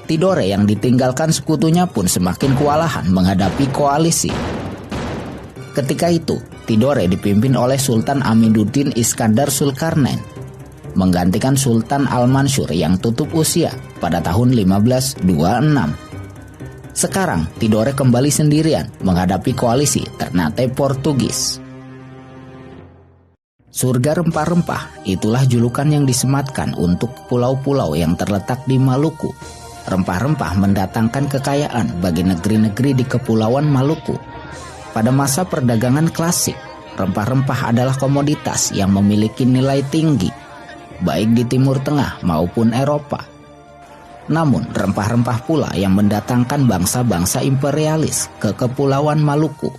Tidore yang ditinggalkan sekutunya pun semakin kewalahan menghadapi koalisi. Ketika itu, Tidore dipimpin oleh Sultan Aminuddin Iskandar Zulkarnain, menggantikan Sultan Al-Mansur yang tutup usia pada tahun 1526. Sekarang, Tidore kembali sendirian menghadapi koalisi Ternate Portugis. Surga rempah-rempah, itulah julukan yang disematkan untuk pulau-pulau yang terletak di Maluku. Rempah-rempah mendatangkan kekayaan bagi negeri-negeri di Kepulauan Maluku. Pada masa perdagangan klasik, rempah-rempah adalah komoditas yang memiliki nilai tinggi, baik di Timur Tengah maupun Eropa. Namun, rempah-rempah pula yang mendatangkan bangsa-bangsa imperialis ke Kepulauan Maluku.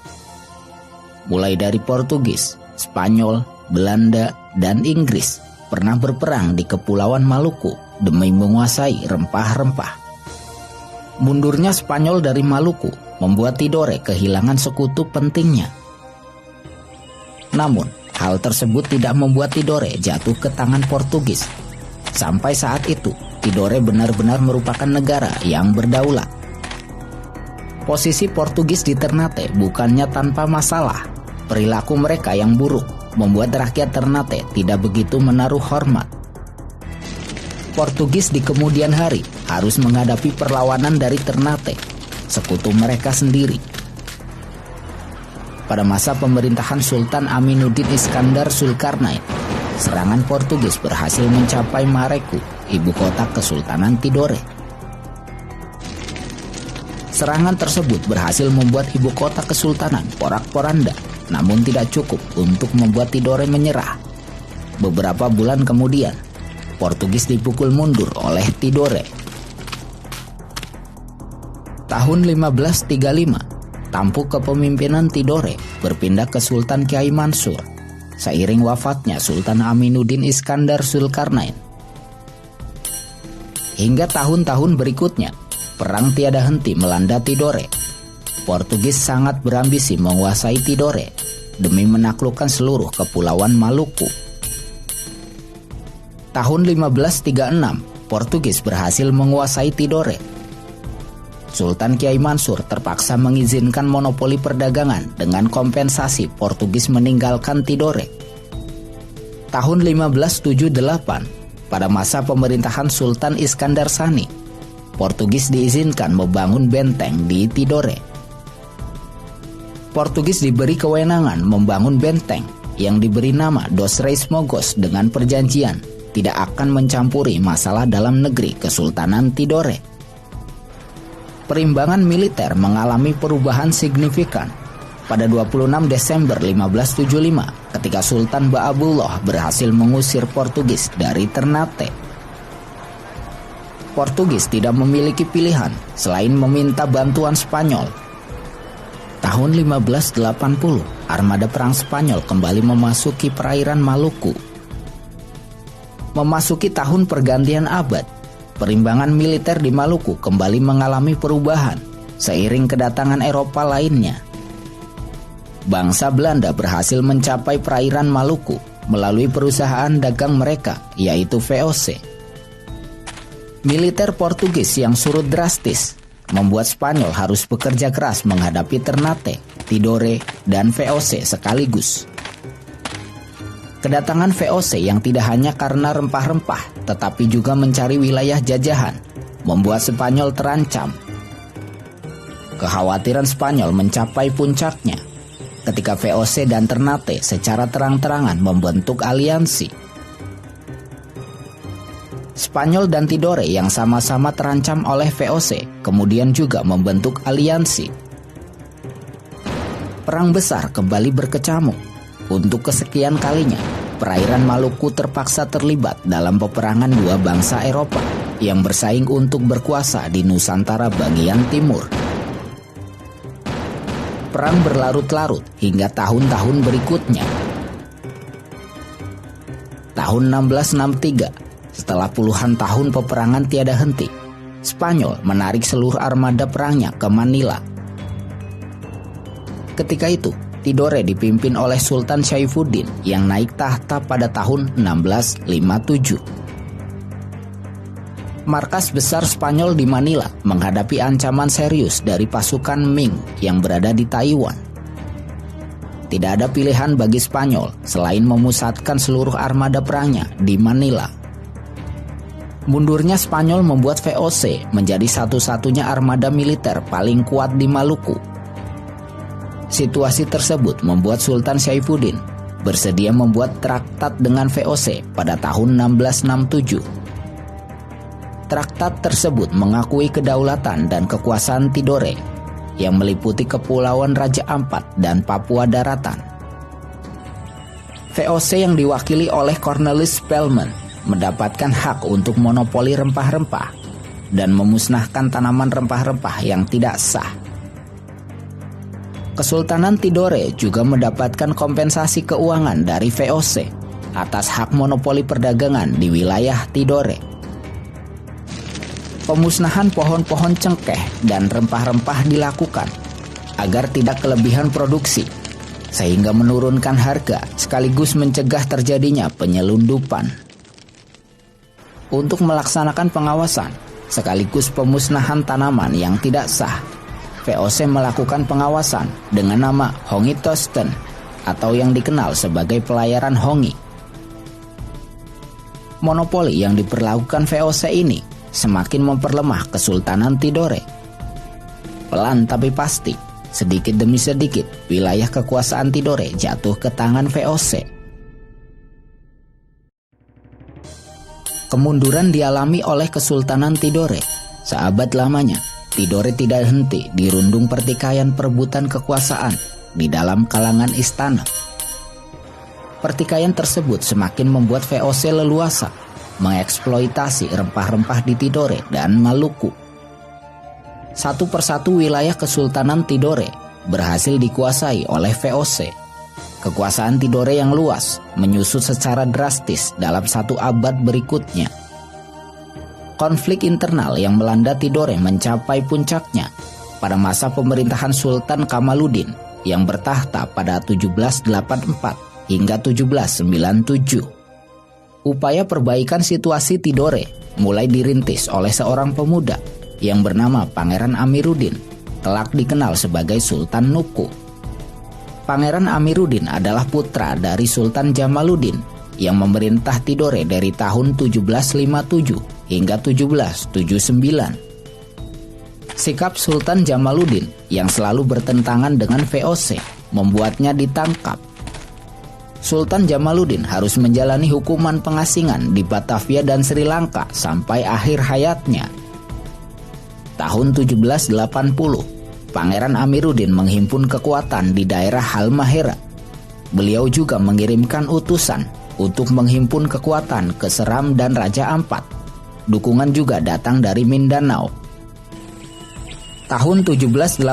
Mulai dari Portugis, Spanyol, Belanda, dan Inggris pernah berperang di Kepulauan Maluku demi menguasai rempah-rempah. Mundurnya Spanyol dari Maluku membuat Tidore kehilangan sekutu pentingnya. Namun, hal tersebut tidak membuat Tidore jatuh ke tangan Portugis. Sampai saat itu, Tidore benar-benar merupakan negara yang berdaulat. Posisi Portugis di Ternate bukannya tanpa masalah. Perilaku mereka yang buruk membuat rakyat Ternate tidak begitu menaruh hormat. Portugis di kemudian hari harus menghadapi perlawanan dari Ternate, sekutu mereka sendiri. Pada masa pemerintahan Sultan Aminuddin Iskandar Zulkarnain, serangan Portugis berhasil mencapai Mareku, ibu kota Kesultanan Tidore. Serangan tersebut berhasil membuat ibu kota kesultanan porak-poranda, namun tidak cukup untuk membuat Tidore menyerah. Beberapa bulan kemudian, Portugis dipukul mundur oleh Tidore. Tahun 1535, tampuk kepemimpinan Tidore berpindah ke Sultan Kiai Mansur, seiring wafatnya Sultan Aminuddin Iskandar Zulkarnain. Hingga tahun-tahun berikutnya, perang tiada henti melanda Tidore. Portugis sangat berambisi menguasai Tidore demi menaklukkan seluruh Kepulauan Maluku. Tahun 1536, Portugis berhasil menguasai Tidore. Sultan Kiai Mansur terpaksa mengizinkan monopoli perdagangan dengan kompensasi Portugis meninggalkan Tidore. Tahun 1578, pada masa pemerintahan Sultan Iskandar Sani, Portugis diizinkan membangun benteng di Tidore. Portugis diberi kewenangan membangun benteng yang diberi nama Dos Reis Mogos dengan perjanjian tidak akan mencampuri masalah dalam negeri Kesultanan Tidore. Perimbangan militer mengalami perubahan signifikan pada 26 Desember 1575 ketika Sultan Ba'abullah berhasil mengusir Portugis dari Ternate. Portugis tidak memiliki pilihan selain meminta bantuan Spanyol. Tahun 1580, armada perang Spanyol kembali memasuki perairan Maluku. Memasuki tahun pergantian abad, perimbangan militer di Maluku kembali mengalami perubahan seiring kedatangan Eropa lainnya. Bangsa Belanda berhasil mencapai perairan Maluku melalui perusahaan dagang mereka, yaitu VOC. Militer Portugis yang surut drastis membuat Spanyol harus bekerja keras menghadapi Ternate, Tidore, dan VOC sekaligus. Kedatangan VOC yang tidak hanya karena rempah-rempah, tetapi juga mencari wilayah jajahan, membuat Spanyol terancam. Kekhawatiran Spanyol mencapai puncaknya ketika VOC dan Ternate secara terang-terangan membentuk aliansi. Spanyol dan Tidore yang sama-sama terancam oleh VOC kemudian juga membentuk aliansi. Perang besar kembali berkecamuk. Untuk kesekian kalinya, perairan Maluku terpaksa terlibat dalam peperangan dua bangsa Eropa yang bersaing untuk berkuasa di Nusantara bagian timur. Perang berlarut-larut hingga tahun-tahun berikutnya. Tahun 1663, setelah puluhan tahun peperangan tiada henti, Spanyol menarik seluruh armada perangnya ke Manila. Ketika itu, Tidore dipimpin oleh Sultan Saifuddin yang naik tahta pada tahun 1657. Markas besar Spanyol di Manila menghadapi ancaman serius dari pasukan Ming yang berada di Taiwan. Tidak ada pilihan bagi Spanyol selain memusatkan seluruh armada perangnya di Manila. Mundurnya Spanyol membuat VOC menjadi satu-satunya armada militer paling kuat di Maluku. Situasi tersebut membuat Sultan Saifuddin bersedia membuat traktat dengan VOC pada tahun 1667. Traktat tersebut mengakui kedaulatan dan kekuasaan Tidore yang meliputi Kepulauan Raja Ampat dan Papua Daratan. VOC yang diwakili oleh Cornelis Spelman mendapatkan hak untuk monopoli rempah-rempah dan memusnahkan tanaman rempah-rempah yang tidak sah. Kesultanan Tidore juga mendapatkan kompensasi keuangan dari VOC atas hak monopoli perdagangan di wilayah Tidore. Pemusnahan pohon-pohon cengkeh dan rempah-rempah dilakukan agar tidak kelebihan produksi, sehingga menurunkan harga sekaligus mencegah terjadinya penyelundupan. Untuk melaksanakan pengawasan sekaligus pemusnahan tanaman yang tidak sah, VOC melakukan pengawasan dengan nama Hongi Tosten atau yang dikenal sebagai pelayaran Hongi. Monopoli yang diperlakukan VOC ini semakin memperlemah Kesultanan Tidore. Pelan tapi pasti, sedikit demi sedikit, wilayah kekuasaan Tidore jatuh ke tangan VOC. Kemunduran dialami oleh Kesultanan Tidore. Seabad lamanya, Tidore tidak henti dirundung pertikaian perebutan kekuasaan di dalam kalangan istana. Pertikaian tersebut semakin membuat VOC leluasa mengeksploitasi rempah-rempah di Tidore dan Maluku. Satu persatu wilayah Kesultanan Tidore berhasil dikuasai oleh VOC. Kekuasaan Tidore yang luas menyusut secara drastis dalam 1 abad berikutnya. Konflik internal yang melanda Tidore mencapai puncaknya pada masa pemerintahan Sultan Kamaluddin yang bertahta pada 1784 hingga 1797. Upaya perbaikan situasi Tidore mulai dirintis oleh seorang pemuda yang bernama Pangeran Amiruddin, kelak dikenal sebagai Sultan Nuku. Pangeran Amiruddin adalah putra dari Sultan Jamaluddin yang memerintah Tidore dari tahun 1757 hingga 1779. Sikap Sultan Jamaluddin yang selalu bertentangan dengan VOC membuatnya ditangkap. Sultan Jamaluddin harus menjalani hukuman pengasingan di Batavia dan Sri Lanka sampai akhir hayatnya. Tahun 1780, Pangeran Amiruddin menghimpun kekuatan di daerah Halmahera. Beliau juga mengirimkan utusan untuk menghimpun kekuatan ke Seram dan Raja Ampat. Dukungan juga datang dari Mindanao. Tahun 1781,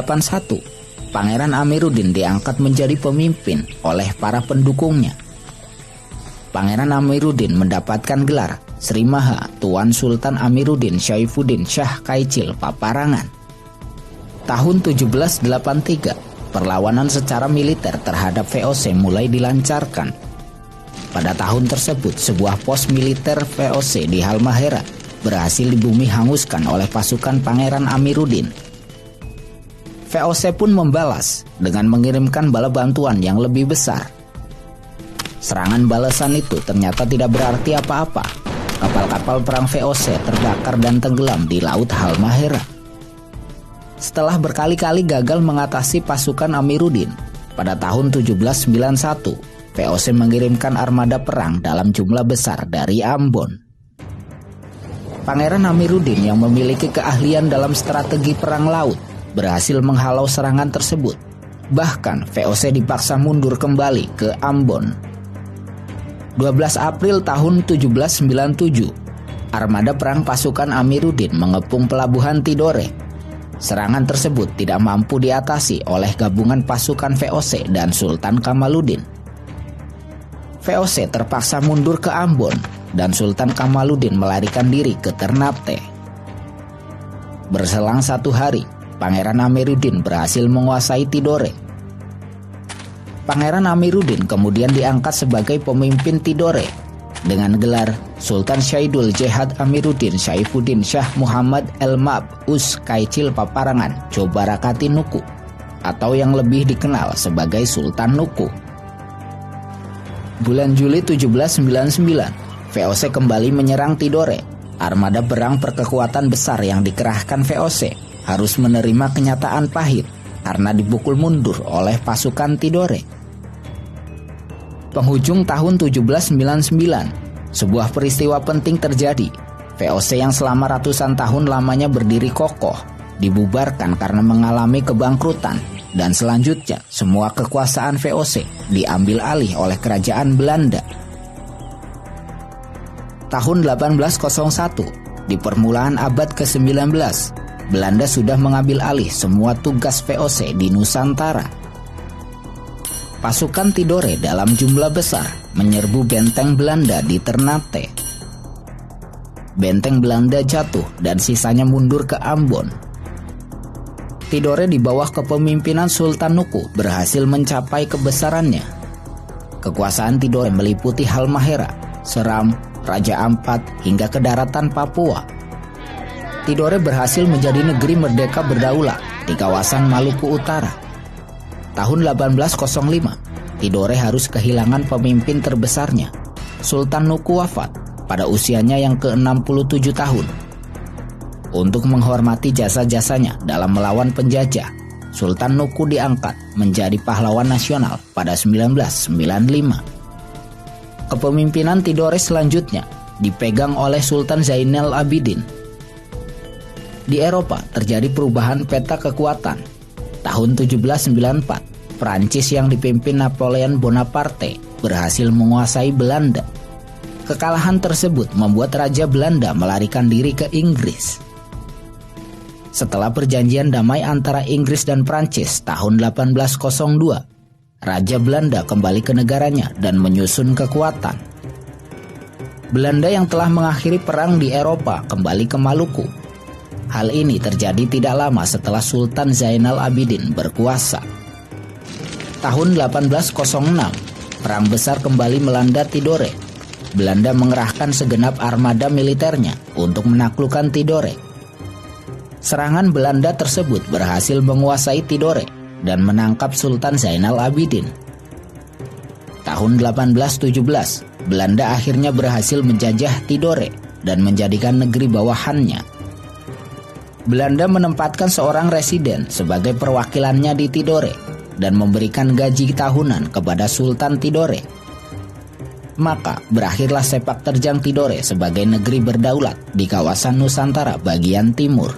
Pangeran Amiruddin diangkat menjadi pemimpin oleh para pendukungnya. Pangeran Amiruddin mendapatkan gelar Sri Maha Tuan Sultan Amiruddin Saifuddin Shah Kaichil Paparangan. Tahun 1783, perlawanan secara militer terhadap VOC mulai dilancarkan. Pada tahun tersebut, sebuah pos militer VOC di Halmahera berhasil dibumi hanguskan oleh pasukan Pangeran Amiruddin. VOC pun membalas dengan mengirimkan bala bantuan yang lebih besar. Serangan balasan itu ternyata tidak berarti apa-apa. Kapal-kapal perang VOC terbakar dan tenggelam di Laut Halmahera. Setelah berkali-kali gagal mengatasi pasukan Amiruddin, pada tahun 1791, VOC mengirimkan armada perang dalam jumlah besar dari Ambon. Pangeran Amiruddin yang memiliki keahlian dalam strategi perang laut berhasil menghalau serangan tersebut. Bahkan VOC dipaksa mundur kembali ke Ambon. 12 April tahun 1797, armada perang pasukan Amiruddin mengepung pelabuhan Tidore. Serangan tersebut tidak mampu diatasi oleh gabungan pasukan VOC dan Sultan Kamaluddin. VOC terpaksa mundur ke Ambon dan Sultan Kamaluddin melarikan diri ke Ternate. Berselang 1 hari, Pangeran Amiruddin berhasil menguasai Tidore. Pangeran Amiruddin kemudian diangkat sebagai pemimpin Tidore dengan gelar Sultan Syaidul Jehad Amiruddin Syaifuddin Syah Muhammad El-Mab'us Kaicil Paparangan Cobarakati Nuku, atau yang lebih dikenal sebagai Sultan Nuku. Bulan Juli 1799, VOC kembali menyerang Tidore. Armada perang berkekuatan besar yang dikerahkan VOC harus menerima kenyataan pahit karena dipukul mundur oleh pasukan Tidore. Penghujung tahun 1799, sebuah peristiwa penting terjadi. VOC yang selama ratusan tahun lamanya berdiri kokoh dibubarkan karena mengalami kebangkrutan, dan selanjutnya semua kekuasaan VOC diambil alih oleh kerajaan Belanda. Tahun 1801, di permulaan abad ke-19, Belanda sudah mengambil alih semua tugas VOC di Nusantara. Pasukan Tidore dalam jumlah besar menyerbu benteng Belanda di Ternate. Benteng Belanda jatuh dan sisanya mundur ke Ambon. Tidore di bawah kepemimpinan Sultan Nuku berhasil mencapai kebesarannya. Kekuasaan Tidore meliputi Halmahera, Seram, Raja Ampat, hingga ke daratan Papua. Tidore berhasil menjadi negeri merdeka berdaulat di kawasan Maluku Utara. Tahun 1805, Tidore harus kehilangan pemimpin terbesarnya. Sultan Nuku wafat pada usianya yang ke-67 tahun. Untuk menghormati jasa-jasanya dalam melawan penjajah, Sultan Nuku diangkat menjadi pahlawan nasional pada 1995. Kepemimpinan Tidore selanjutnya dipegang oleh Sultan Zainal Abidin. Di Eropa terjadi perubahan peta kekuatan. Tahun 1794, Prancis yang dipimpin Napoleon Bonaparte berhasil menguasai Belanda. Kekalahan tersebut membuat Raja Belanda melarikan diri ke Inggris. Setelah perjanjian damai antara Inggris dan Prancis tahun 1802, Raja Belanda kembali ke negaranya dan menyusun kekuatan. Belanda yang telah mengakhiri perang di Eropa kembali ke Maluku. Hal ini terjadi tidak lama setelah Sultan Zainal Abidin berkuasa. Tahun 1806, perang besar kembali melanda Tidore. Belanda mengerahkan segenap armada militernya untuk menaklukkan Tidore. Serangan Belanda tersebut berhasil menguasai Tidore dan menangkap Sultan Zainal Abidin. Tahun 1817, Belanda akhirnya berhasil menjajah Tidore dan menjadikan negeri bawahannya. Belanda menempatkan seorang residen sebagai perwakilannya di Tidore dan memberikan gaji tahunan kepada Sultan Tidore. Maka berakhirlah sepak terjang Tidore sebagai negeri berdaulat di kawasan Nusantara bagian timur.